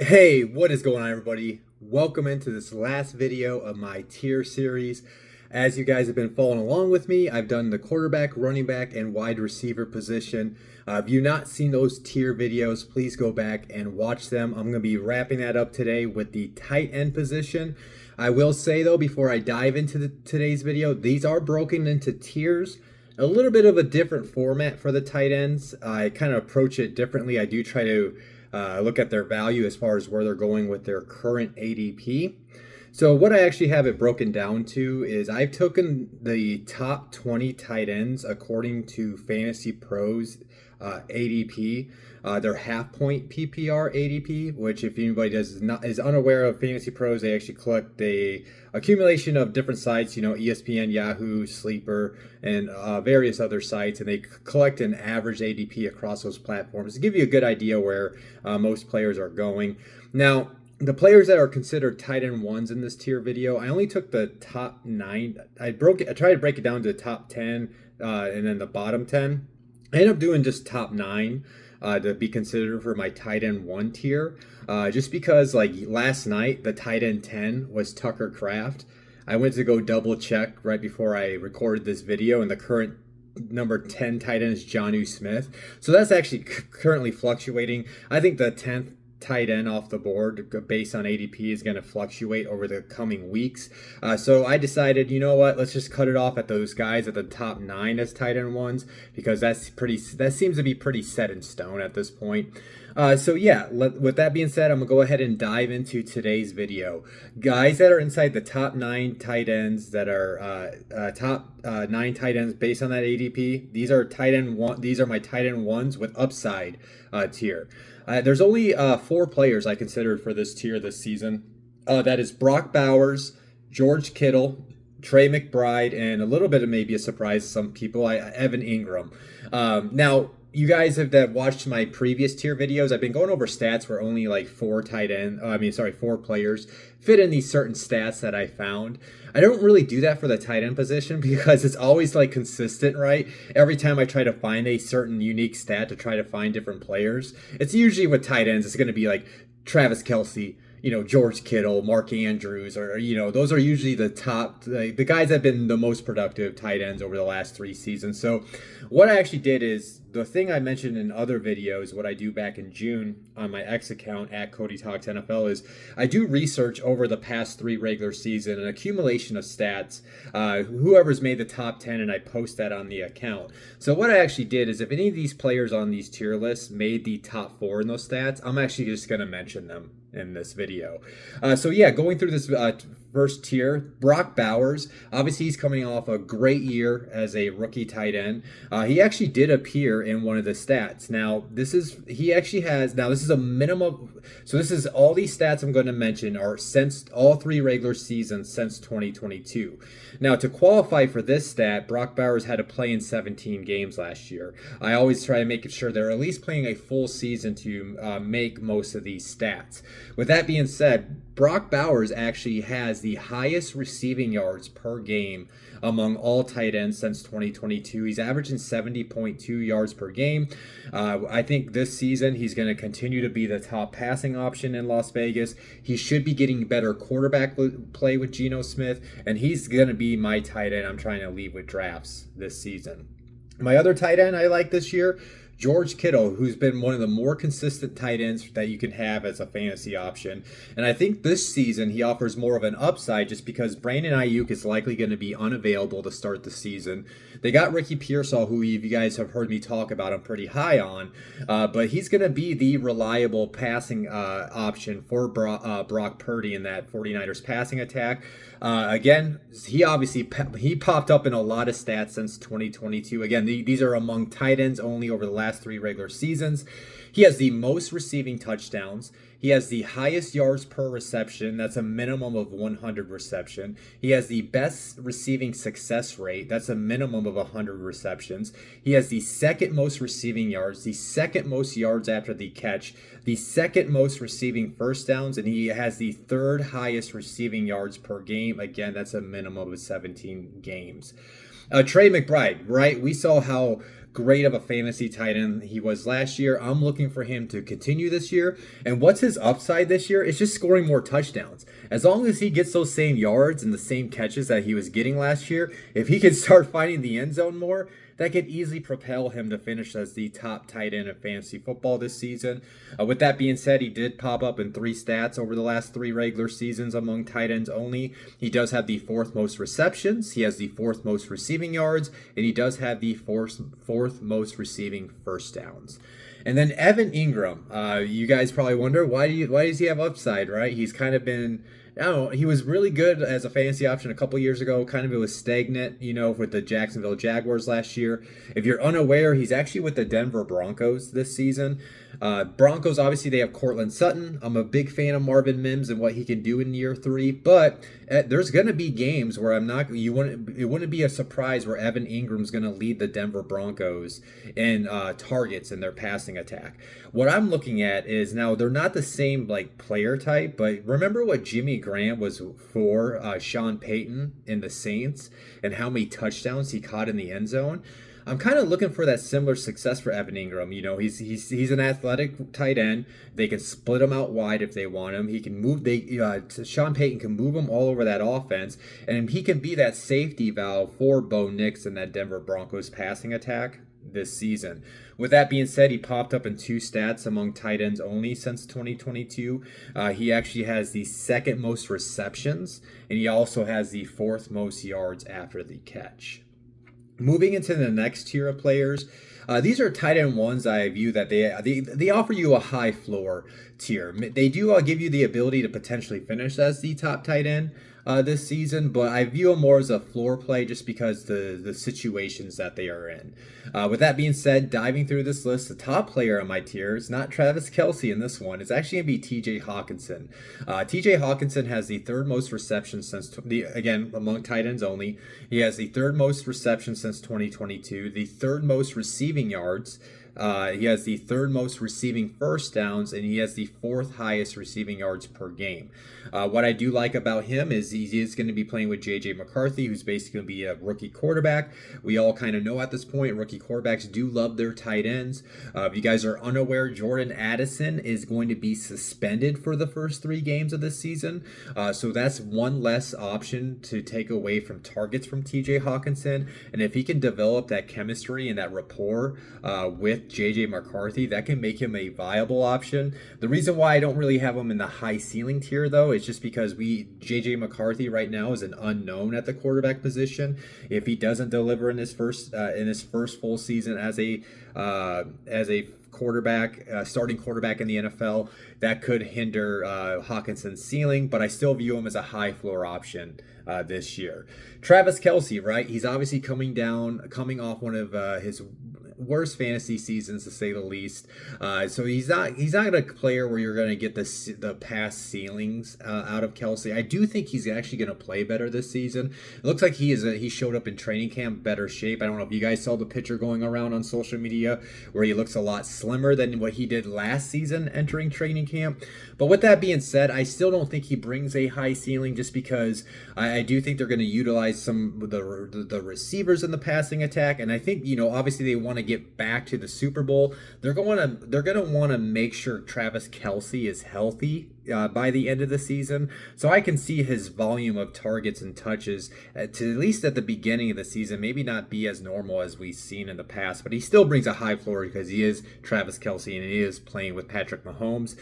Hey, what is going on, everybody? Welcome into this last video of my tier series. As you guys have been following along with me, I've done the quarterback, running back, and wide receiver position. If you've not seen those tier videos, please go back and watch them. I'm going to be wrapping that up today with the tight end position. I will say, though, before I dive into today's video, these are broken into tiers. A little bit of a different format for the tight ends. I kind of approach it differently. I do try to look at their value as far as where they're going with their current ADP. So what I actually have it broken down to is I've taken the top 20 tight ends according to Fantasy Pros ADP, their half point PPR ADP, which if anybody is unaware of Fantasy Pros, they actually collect the accumulation of different sites, ESPN, Yahoo, Sleeper, and various other sites, and they collect an average ADP across those platforms to give you a good idea where most players are going. Now, the players that are considered tight end ones in this tier video, I only took the top 9. I tried to break it down to the top 10 and then the bottom 10. I ended up doing just top 9 to be considered for my tight end 1 tier. Just because, like, last night, the tight end 10 was Tucker Kraft. I went to go double check right before I recorded this video, and the current number 10 tight end is Jonnu Smith. So that's actually currently fluctuating. I think the 10th tight end off the board based on ADP is going to fluctuate over the coming weeks. So I decided, you know what, let's just cut it off at those guys at the top 9 as tight end ones, because that seems to be pretty set in stone at this point. So yeah, with that being said, I'm gonna go ahead and dive into today's video. Guys that are inside the top 9 tight ends that are top 9 tight ends based on that ADP. These are tight end one. These are my tight end ones with upside tier. There's only 4 players I considered for this tier this season. That is Brock Bowers, George Kittle, Trey McBride, and a little bit of maybe a surprise to some people, Evan Ingram. Now, you guys that watched my previous tier videos, I've been going over stats where only like 4 players fit in these certain stats that I found. I don't really do that for the tight end position because it's always like consistent, right? Every time I try to find a certain unique stat to try to find different players, it's usually with tight ends, it's going to be like Travis Kelce, George Kittle, Mark Andrews, or, those are usually the top, the guys that have been the most productive tight ends over the last 3 seasons. So what I actually did is the thing I mentioned in other videos, what I do back in June on my X account at Cody Talks NFL is I do research over the past 3 regular season, an accumulation of stats, whoever's made the top 10, and I post that on the account. So what I actually did is if any of these players on these tier lists made the top 4 in those stats, I'm actually just going to mention them in this video. So yeah, going through this first tier, Brock Bowers, obviously he's coming off a great year as a rookie tight end. He actually did appear in one of the stats. Now, this is a minimum, so this is all these stats I'm going to mention are since all 3 regular seasons since 2022. Now, to qualify for this stat, Brock Bowers had to play in 17 games last year. I always try to make sure they're at least playing a full season to make most of these stats. With that being said, Brock Bowers actually has the highest receiving yards per game among all tight ends since 2022. He's averaging 70.2 yards per game. I think this season he's going to continue to be the top passing option in Las Vegas. He should be getting better quarterback play with Geno Smith, and he's going to be my tight end I'm trying to leave with drafts this season. My other tight end I like this year, George Kittle, who's been one of the more consistent tight ends that you can have as a fantasy option. And I think this season he offers more of an upside just because Brandon Ayuk is likely going to be unavailable to start the season. They got Ricky Pearsall, who you guys have heard me talk about, I'm pretty high on. But he's going to be the reliable passing option for Brock Purdy in that 49ers passing attack. Again, he popped up in a lot of stats since 2022. Again, these are among tight ends only over the last 3 regular seasons. He has the most receiving touchdowns. He has the highest yards per reception. That's a minimum of 100 reception. He has the best receiving success rate. That's a minimum of 100 receptions. He has the second most receiving yards, the second most yards after the catch, the second most receiving first downs, and he has the 3rd highest receiving yards per game. Again, that's a minimum of 17 games. Trey McBride, right? We saw how great of a fantasy tight end he was last year. I'm looking for him to continue this year. And what's his upside this year? It's just scoring more touchdowns. As long as he gets those same yards and the same catches that he was getting last year, if he can start finding the end zone more, that could easily propel him to finish as the top tight end in fantasy football this season. With that being said, he did pop up in 3 stats over the last 3 regular seasons among tight ends only. He does have the 4th most receptions, he has the 4th most receiving yards, and he does have the 4th most receiving first downs. And then Evan Engram, you guys probably wonder, why does he have upside, right? He's kind of been, I don't know, he was really good as a fantasy option a couple years ago. Kind of it was stagnant, with the Jacksonville Jaguars last year. If you're unaware, he's actually with the Denver Broncos this season. Broncos, obviously, they have Courtland Sutton. I'm a big fan of Marvin Mims and what he can do in year 3, but there's going to be games where it wouldn't be a surprise where Evan Ingram's going to lead the Denver Broncos in targets in their passing attack. What I'm looking at is, now they're not the same player type, but remember what Jimmy Graham was for Sean Payton in the Saints and how many touchdowns he caught in the end zone? I'm kind of looking for that similar success for Evan Engram. He's an athletic tight end. They can split him out wide if they want him. He can move. Sean Payton can move him all over that offense, and he can be that safety valve for Bo Nix in that Denver Broncos passing attack this season. With that being said, he popped up in 2 stats among tight ends only since 2022. He actually has the 2nd most receptions, and he also has the 4th most yards after the catch. Moving into the next tier of players, these are tight end ones. I view that they offer you a high floor tier. They do give you the ability to potentially finish as the top tight end this season, but I view them more as a floor play just because the situations that they are in. With that being said, diving through this list, the top player on my tier is not Travis Kelce in this one. It's actually going to be T.J. Hawkinson. T.J. Hawkinson has the 3rd most receptions again, among tight ends only. He has the 3rd most receptions since 2022, the 3rd most receiving yards. He has the 3rd most receiving first downs, and he has the 4th highest receiving yards per game. What I do like about him is he is going to be playing with J.J. McCarthy, who's basically going to be a rookie quarterback. We all kind of know at this point, rookie quarterbacks do love their tight ends. If you guys are unaware, Jordan Addison is going to be suspended for the first 3 games of this season. So that's one less option to take away from targets from T.J. Hawkinson. And if he can develop that chemistry and that rapport with J.J. McCarthy, that can make him a viable option. The reason why I don't really have him in the high ceiling tier, though, is just because J.J. McCarthy right now is an unknown at the quarterback position. If he doesn't deliver in his first full season as a quarterback, starting quarterback in the NFL, that could hinder Hawkinson's ceiling, but I still view him as a high floor option this year. Travis Kelce, right? He's obviously coming off one of his worst fantasy seasons, to say the least. So he's not a player where you're going to get the past ceilings out of Kelce. I do think he's actually going to play better this season. It looks like he showed up in training camp better shape. I don't know if you guys saw the picture going around on social media where he looks a lot slimmer than what he did last season entering training camp. But with that being said, I still don't think he brings a high ceiling, just because I do think they're going to utilize some of the receivers in the passing attack, and I think obviously they want to get back to the Super Bowl. They're going to want to make sure Travis Kelce is healthy by the end of the season. So I can see his volume of targets and touches to at least at the beginning of the season maybe not be as normal as we've seen in the past, but he still brings a high floor because he is Travis Kelce and he is playing with Patrick Mahomes.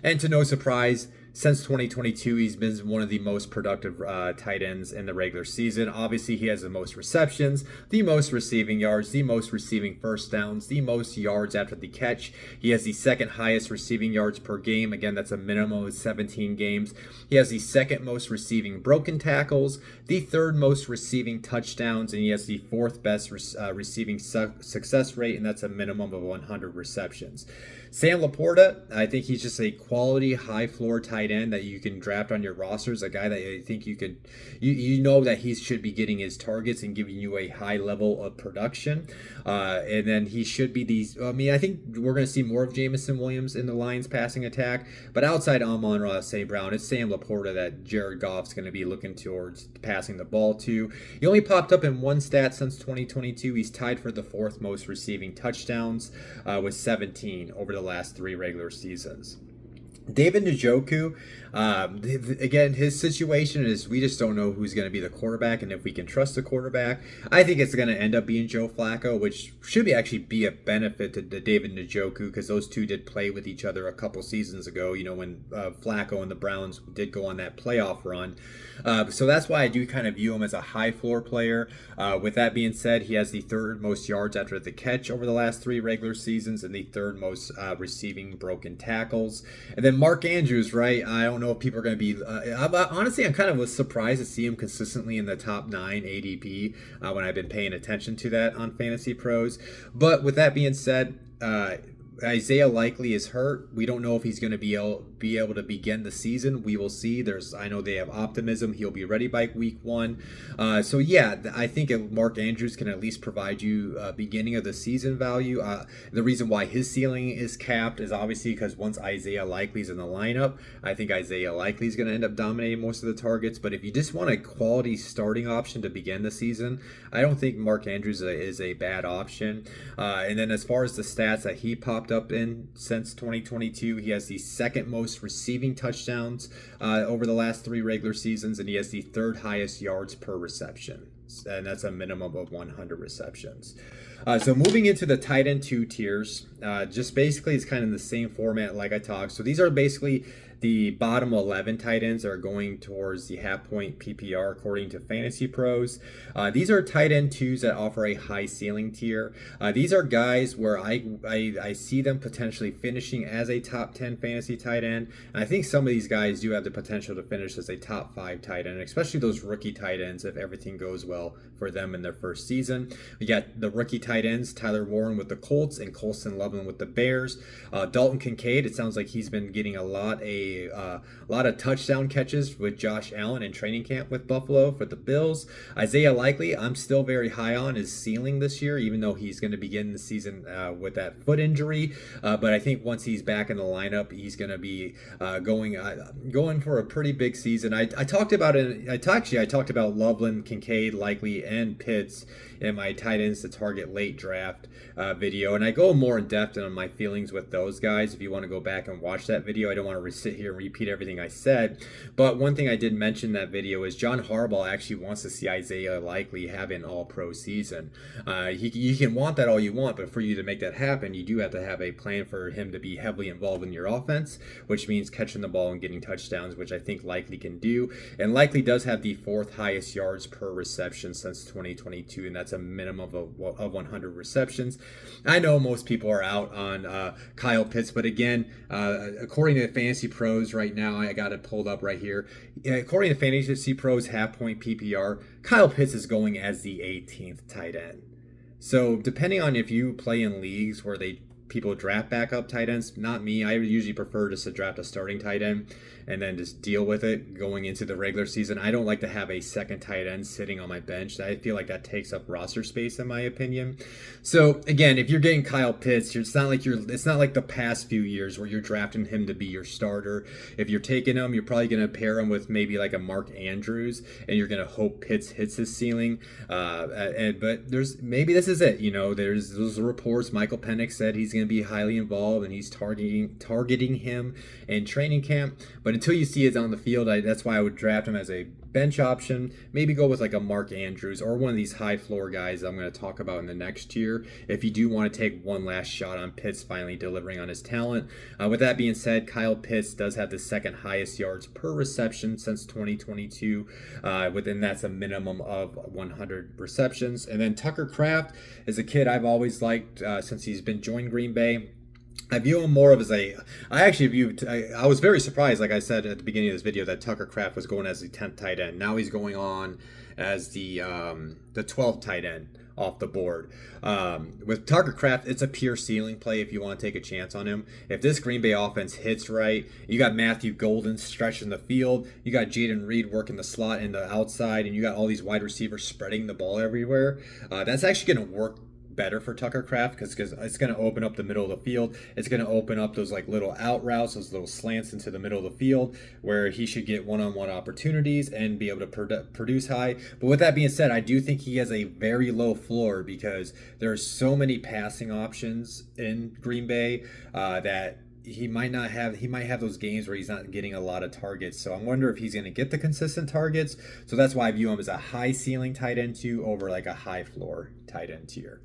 And to no surprise, since 2022, he's been one of the most productive tight ends in the regular season. Obviously, he has the most receptions, the most receiving yards, the most receiving first downs, the most yards after the catch. He has the 2nd highest receiving yards per game. Again, that's a minimum of 17 games. He has the 2nd most receiving broken tackles, the 3rd most receiving touchdowns, and he has the 4th best receiving success rate, and that's a minimum of 100 receptions. Sam Laporta, I think he's just a quality high floor tight end that you can draft on your rosters. A guy that I think you know that he should be getting his targets and giving you a high level of production. And then he should be these. I mean, I think we're going to see more of Jameson Williams in the Lions passing attack. But outside Amon-Ra St. Brown, it's Sam Laporta that Jared Goff's going to be looking towards passing the ball to. He only popped up in one stat since 2022. He's tied for the fourth most receiving touchdowns with 17 over the last 3 regular seasons. David Njoku, again, his situation is we just don't know who's going to be the quarterback and if we can trust the quarterback. I think it's going to end up being Joe Flacco, which should actually be a benefit to David Njoku because those two did play with each other a couple seasons ago, when Flacco and the Browns did go on that playoff run. So that's why I do kind of view him as a high floor player. With that being said, he has the 3rd most yards after the catch over the last 3 regular seasons and the 3rd most receiving broken tackles. And then Mark Andrews, right? I don't know if people are going to be. Honestly, I'm kind of surprised to see him consistently in the top 9 ADP when I've been paying attention to that on Fantasy Pros. But with that being said, Isaiah Likely is hurt. We don't know if he's going to be able to begin the season. We will see. I know they have optimism. He'll be ready by week 1. So yeah, I think Mark Andrews can at least provide you beginning of the season value. The reason why his ceiling is capped is obviously because once Isaiah Likely's in the lineup, I think Isaiah Likely is going to end up dominating most of the targets. But if you just want a quality starting option to begin the season, I don't think Mark Andrews is a bad option. And then as far as the stats that he popped up in since 2022, he has the 2nd most receiving touchdowns over the last 3 regular seasons, and he has the 3rd highest yards per reception, and that's a minimum of 100 receptions. So moving into the tight end 2 tiers, just basically it's kind of the same format like I talked. So these are basically the bottom 11 tight ends are going towards the half-point PPR according to Fantasy Pros. These are tight end 2s that offer a high ceiling tier. These are guys where I see them potentially finishing as a top 10 fantasy tight end. And I think some of these guys do have the potential to finish as a top 5 tight end, especially those rookie tight ends if everything goes well for them in their first season. We got the rookie tight ends, Tyler Warren with the Colts and Colston Loveland with the Bears. Dalton Kincaid, it sounds like he's been getting a lot of touchdown catches with Josh Allen in training camp with Buffalo for the Bills. Isaiah Likely, I'm still very high on his ceiling this year, even though he's going to begin the season with that foot injury. But I think once he's back in the lineup, he's going to be going for a pretty big season. I talked about it. I talked about Loveland, Kincaid, Likely, and Pitts in my tight ends to target late draft video, and I go more in depth on my feelings with those guys. If you want to go back and watch that video, I don't want to sit here and repeat everything I said, but one thing I did mention in that video is John Harbaugh actually wants to see Isaiah Likely have an all-pro season. You can want that all you want, but for you to make that happen, you do have to have a plan for him to be heavily involved in your offense, which means catching the ball and getting touchdowns, which I think Likely can do. And Likely does have the 4th highest yards per reception since 2022, and that's a minimum of 100 receptions. I know most people are out on Kyle Pitts, but again, according to Fantasy Pros right now, I got it pulled up right here. According to Fantasy Pros half-point PPR, Kyle Pitts is going as the 18th tight end. So depending on if you play in leagues where people draft backup tight ends, not me. I usually prefer just to draft a starting tight end and then just deal with it going into the regular season. I don't like to have a second tight end sitting on my bench. I feel like that takes up roster space in my opinion. So again, if you're getting Kyle Pitts, it's not like the past few years where you're drafting him to be your starter. If you're taking him, you're probably going to pair him with maybe like a Mark Andrews, and you're going to hope Pitts hits his ceiling. But maybe this is it. There's those reports. Michael Penix said he's going to be highly involved and he's targeting him in training camp. But until you see it on the field, that's why I would draft him as a bench option. Maybe go with like a Mark Andrews or one of these high floor guys I'm going to talk about in the next year if you do want to take one last shot on Pitts finally delivering on his talent. With that being said, Kyle Pitts does have the 2nd highest yards per reception since 2022. Within that's a minimum of 100 receptions. And then Tucker Kraft is a kid I've always liked since he's been joined Green Bay. I view him more of as a. I actually viewed. I was very surprised, like I said at the beginning of this video, that Tucker Kraft was going as the 10th tight end. Now he's going on as the 12th tight end off the board. With Tucker Kraft, it's a pure ceiling play if you want to take a chance on him. If this Green Bay offense hits right, you got Matthew Golden stretching the field, you got Jaden Reed working the slot and the outside, and you got all these wide receivers spreading the ball everywhere. That's actually going to work better for Tucker Kraft because it's going to open up the middle of the field. It's going to open up those like little out routes, those little slants into the middle of the field where he should get one-on-one opportunities and be able to produce high. But with that being said, I do think he has a very low floor because there are so many passing options in Green Bay that he might have those games where he's not getting a lot of targets. So I wonder if he's going to get the consistent targets. So that's why I view him as a high ceiling tight end two over like a high floor tight end tier.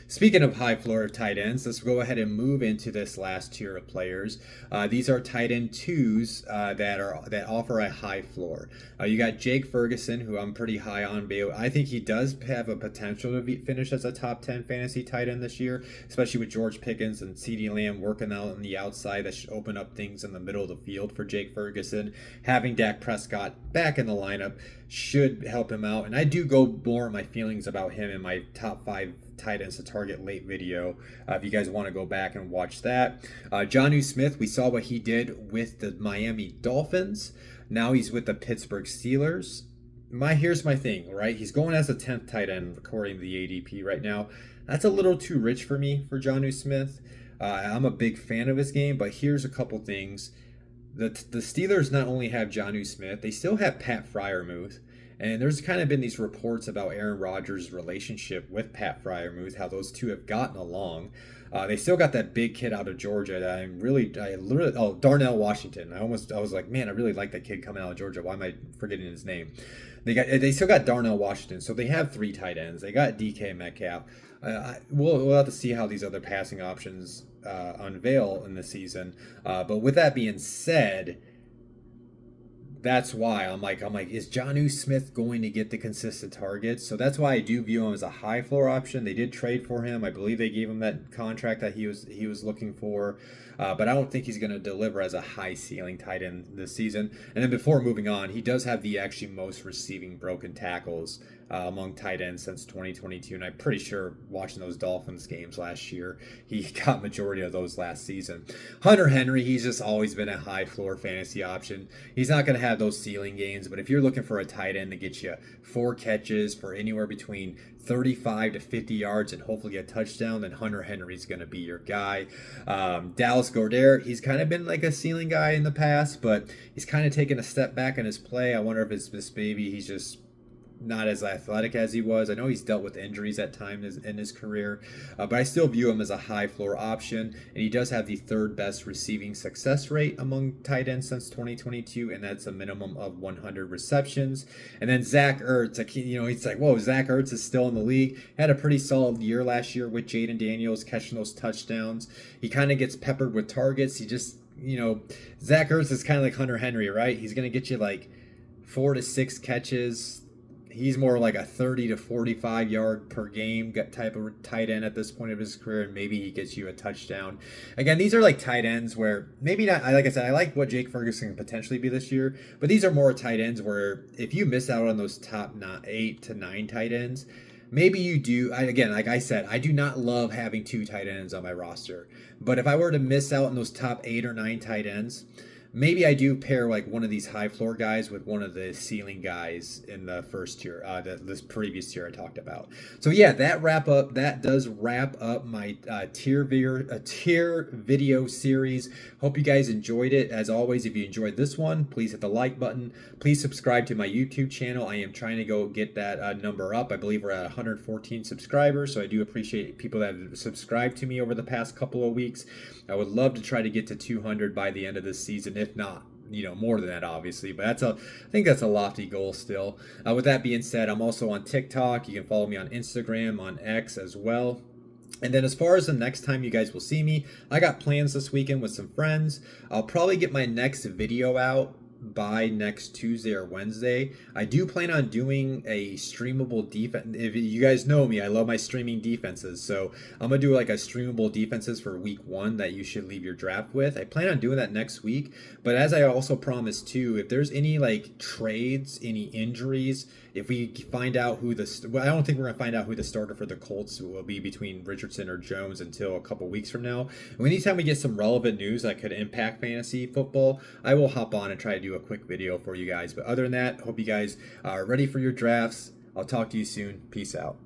Speaking of high floor tight ends, let's go ahead and move into this last tier of players. These are tight end twos that offer a high floor. You got Jake Ferguson, who I'm pretty high on. I think he does have a potential to finish as a top 10 fantasy tight end this year, especially with George Pickens and CeeDee Lamb working out on the outside. That should open up things in the middle of the field for Jake Ferguson. Having Dak Prescott back in the lineup should help him out. And I do go more in my feelings about him in my top 5 tight ends to target late video. If you guys want to go back and watch that. Jonnu Smith, we saw what he did with the Miami Dolphins. Now he's with the Pittsburgh Steelers. Here's my thing, right? He's going as a 10th tight end according to the ADP right now. That's a little too rich for me for Jonnu Smith. I'm a big fan of his game, but here's a couple things. The Steelers not only have Jonnu Smith, they still have Pat Freiermuth. And there's kind of been these reports about Aaron Rodgers' relationship with Pat Freiermuth, how those two have gotten along. They still got that big kid out of Georgia that Darnell Washington. I was like, man, I really like that kid coming out of Georgia. Why am I forgetting his name? They still got Darnell Washington, so they have 3 tight ends. They got DK Metcalf. We'll have to see how these other passing options unveil in the season. But with that being said, that's why I'm like, is Jonnu Smith going to get the consistent targets? So that's why I do view him as a high floor option. They did trade for him. I believe they gave him that contract that he was looking for. But I don't think he's going to deliver as a high ceiling tight end this season. And then before moving on, he does have the actually most receiving broken tackles among tight ends since 2022. And I'm pretty sure watching those Dolphins games last year, he got majority of those last season. Hunter Henry, he's just always been a high floor fantasy option. He's not going to have those ceiling gains, but if you're looking for a tight end to get you 4 catches for anywhere between 35 to 50 yards and hopefully a touchdown, then Hunter Henry's going to be your guy. Dallas Goedert, he's kind of been like a ceiling guy in the past, but he's kind of taken a step back in his play. I wonder if it's this maybe he's just not as athletic as he was. I know he's dealt with injuries at times in his career, but I still view him as a high floor option, and he does have the 3rd best receiving success rate among tight ends since 2022, and that's a minimum of 100 receptions. And then Zach Ertz, it's like, whoa, Zach Ertz is still in the league. Had a pretty solid year last year with Jaden Daniels catching those touchdowns. He kind of gets peppered with targets. He just, Zach Ertz is kind of like Hunter Henry, right? He's going to get you like 4 to 6 catches. He's more like a 30 to 45 yard per game type of tight end at this point of his career, and maybe he gets you a touchdown. Again, these are like tight ends where maybe not, like I said, I like what Jake Ferguson can potentially be this year, but these are more tight ends where if you miss out on those top 8 to 9 tight ends, maybe you do. Again, like I said, I do not love having 2 tight ends on my roster, but if I were to miss out on those top 8 or 9 tight ends, maybe I do pair like one of these high floor guys with one of the ceiling guys in the first tier, this previous tier I talked about. So yeah, that does wrap up my tier video series. Hope you guys enjoyed it. As always, if you enjoyed this one, please hit the like button. Please subscribe to my YouTube channel. I am trying to go get that number up. I believe we're at 114 subscribers, so I do appreciate people that have subscribed to me over the past couple of weeks. I would love to try to get to 200 by the end of this season, if not, more than that, obviously. But I think that's a lofty goal still. With that being said, I'm also on TikTok. You can follow me on Instagram, on X as well. And then as far as the next time you guys will see me, I got plans this weekend with some friends. I'll probably get my next video out by next Tuesday or Wednesday. I do plan on doing a streamable defense. If you guys know me, I love my streaming defenses. So I'm gonna do like a streamable defenses for week 1 that you should leave your draft with. I plan on doing that next week. But as I also promised too, if there's any like trades, any injuries, if we find out who well, I don't think we're gonna find out who the starter for the Colts will be between Richardson or Jones until a couple weeks from now. And anytime we get some relevant news that could impact fantasy football, I will hop on and try to do a quick video for you guys. But other than that, hope you guys are ready for your drafts. I'll talk to you soon. Peace out.